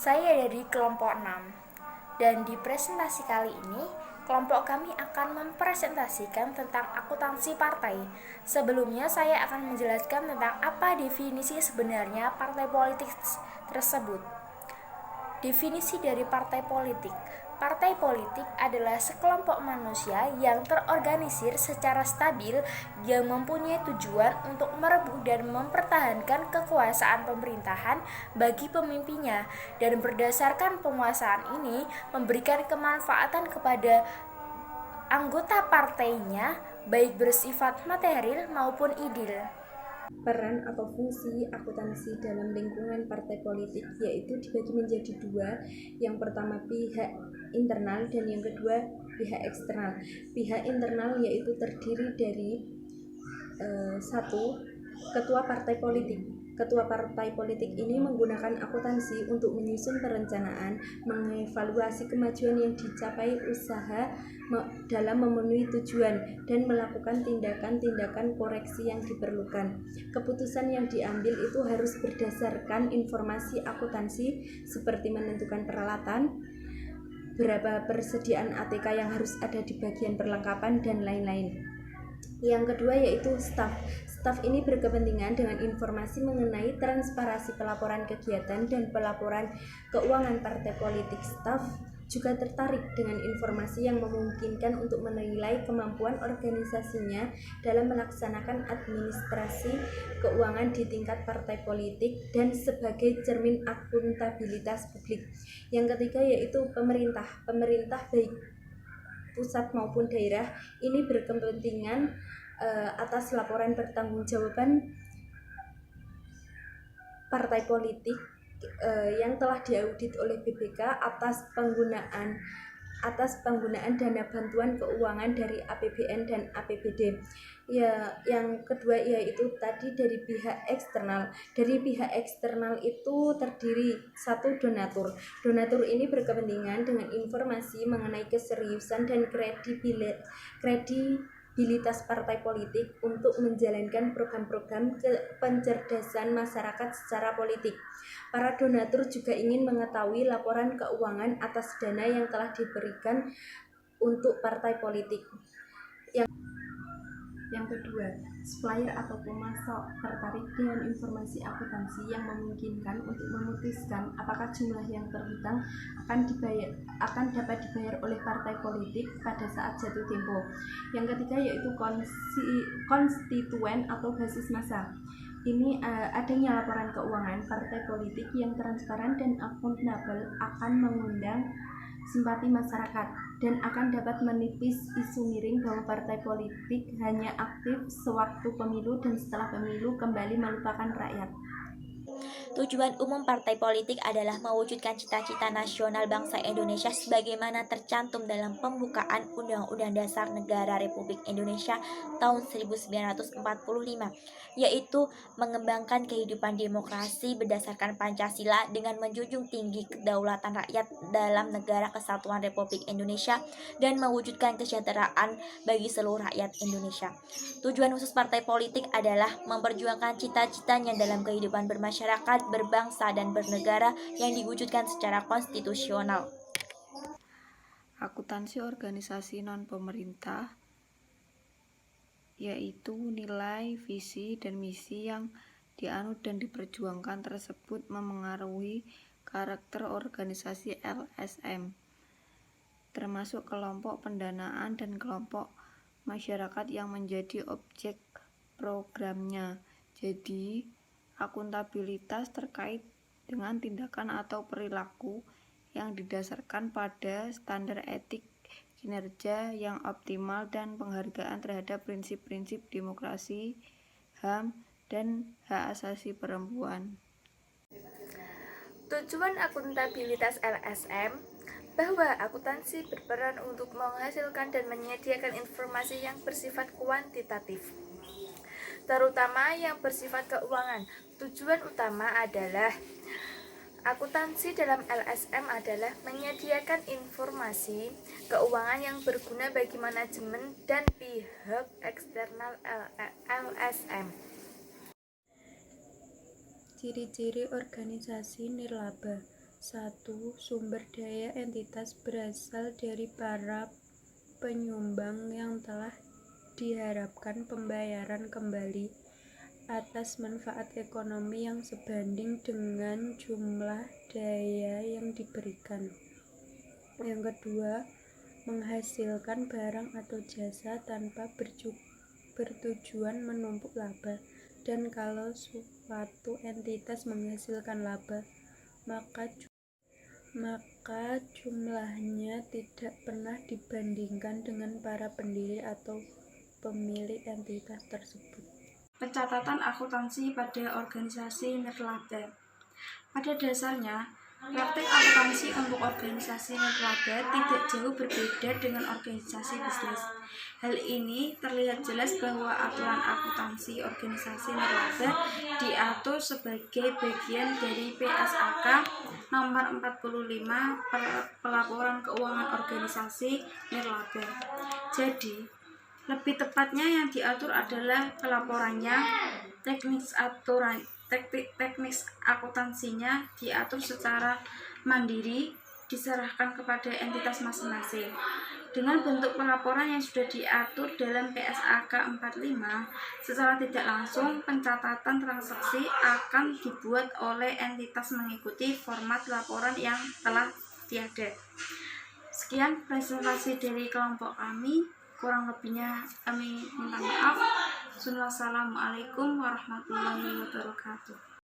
Saya dari kelompok 6 dan di presentasi kali ini kelompok kami akan mempresentasikan tentang akuntansi partai. Sebelumnya saya akan menjelaskan tentang apa definisi sebenarnya partai politik tersebut. Definisi dari partai politik. Partai politik adalah sekelompok manusia yang terorganisir secara stabil yang mempunyai tujuan untuk merebut dan mempertahankan kekuasaan pemerintahan bagi pemimpinnya, dan berdasarkan penguasaan ini memberikan kemanfaatan kepada anggota partainya baik bersifat material maupun ideal. Peran atau fungsi akuntansi dalam lingkungan partai politik yaitu dibagi menjadi dua. Yang pertama pihak internal dan yang kedua pihak eksternal. Pihak internal yaitu terdiri dari satu, ketua partai politik. Ketua partai politik ini menggunakan akuntansi untuk menyusun perencanaan, mengevaluasi kemajuan yang dicapai usaha dalam memenuhi tujuan, dan melakukan tindakan-tindakan koreksi yang diperlukan. Keputusan yang diambil itu harus berdasarkan informasi akuntansi seperti menentukan peralatan, berapa persediaan ATK yang harus ada di bagian perlengkapan, dan lain-lain. Yang kedua yaitu staf. Staf ini berkepentingan dengan informasi mengenai transparansi pelaporan kegiatan dan pelaporan keuangan partai politik. Staf juga tertarik dengan informasi yang memungkinkan untuk menilai kemampuan organisasinya dalam melaksanakan administrasi keuangan di tingkat partai politik dan sebagai cermin akuntabilitas publik. Yang ketiga yaitu pemerintah. Pemerintah baik pusat maupun daerah ini berkepentingan atas laporan pertanggungjawaban partai politik yang telah diaudit oleh BPK atas penggunaan dana bantuan keuangan dari APBN dan APBD. Yang kedua yaitu tadi dari pihak eksternal. Dari pihak eksternal itu terdiri satu, donatur. Donatur ini berkepentingan dengan informasi mengenai keseriusan dan kredibilitas partai politik untuk menjalankan program-program pencerdasan masyarakat secara politik. Para donatur juga ingin mengetahui laporan keuangan atas dana yang telah diberikan untuk partai politik. Yang kedua, supplier atau pemasok tertarik dengan informasi akuntansi yang memungkinkan untuk memutuskan apakah jumlah yang terhutang akan dapat dibayar oleh partai politik pada saat jatuh tempo. Yang ketiga yaitu konstituen atau basis massa. Ini adanya laporan keuangan partai politik yang transparan dan akuntabel akan mengundang simpati masyarakat dan akan dapat menipis isu miring bahwa partai politik hanya aktif sewaktu pemilu dan setelah pemilu kembali melupakan rakyat. Tujuan umum partai politik adalah mewujudkan cita-cita nasional bangsa Indonesia sebagaimana tercantum dalam pembukaan Undang-Undang Dasar Negara Republik Indonesia tahun 1945, yaitu mengembangkan kehidupan demokrasi berdasarkan Pancasila dengan menjunjung tinggi kedaulatan rakyat dalam negara kesatuan Republik Indonesia dan mewujudkan kesejahteraan bagi seluruh rakyat Indonesia. Tujuan khusus partai politik adalah memperjuangkan cita-citanya dalam kehidupan bermasyarakat, berbangsa, dan bernegara yang diwujudkan secara konstitusional. Akuntansi organisasi non-pemerintah yaitu nilai, visi, dan misi yang dianut dan diperjuangkan tersebut memengaruhi karakter organisasi LSM, termasuk kelompok pendanaan dan kelompok masyarakat yang menjadi objek programnya. Jadi, akuntabilitas terkait dengan tindakan atau perilaku yang didasarkan pada standar etik kinerja yang optimal dan penghargaan terhadap prinsip-prinsip demokrasi, HAM, dan hak asasi perempuan. Tujuan akuntabilitas LSM bahwa akuntansi berperan untuk menghasilkan dan menyediakan informasi yang bersifat kuantitatif, terutama yang bersifat keuangan. Tujuan utama adalah akuntansi dalam LSM adalah menyediakan informasi keuangan yang berguna bagi manajemen dan pihak eksternal LSM. Ciri-ciri organisasi nirlaba. 1. Sumber daya entitas berasal dari para penyumbang yang telah diharapkan pembayaran kembali atas manfaat ekonomi yang sebanding dengan jumlah daya yang diberikan. Yang kedua, menghasilkan barang atau jasa tanpa bertujuan menumpuk laba. Dan kalau suatu entitas menghasilkan laba, maka jumlahnya tidak pernah dibandingkan dengan para pendiri atau pemilik entitas tersebut. Pencatatan akuntansi pada organisasi nirlaba. Pada dasarnya, praktik akuntansi untuk organisasi nirlaba tidak jauh berbeda dengan organisasi bisnis. Hal ini terlihat jelas bahwa aturan akuntansi organisasi nirlaba diatur sebagai bagian dari PSAK nomor 45 pelaporan keuangan organisasi nirlaba. Jadi, lebih tepatnya yang diatur adalah pelaporannya, teknis akuntansinya diatur secara mandiri, diserahkan kepada entitas masing-masing. Dengan bentuk pelaporan yang sudah diatur dalam PSAK 45, secara tidak langsung pencatatan transaksi akan dibuat oleh entitas mengikuti format laporan yang telah tiada. Sekian presentasi dari kelompok kami. Kurang lebihnya kami minta maaf. Wassalamualaikum warahmatullahi wabarakatuh.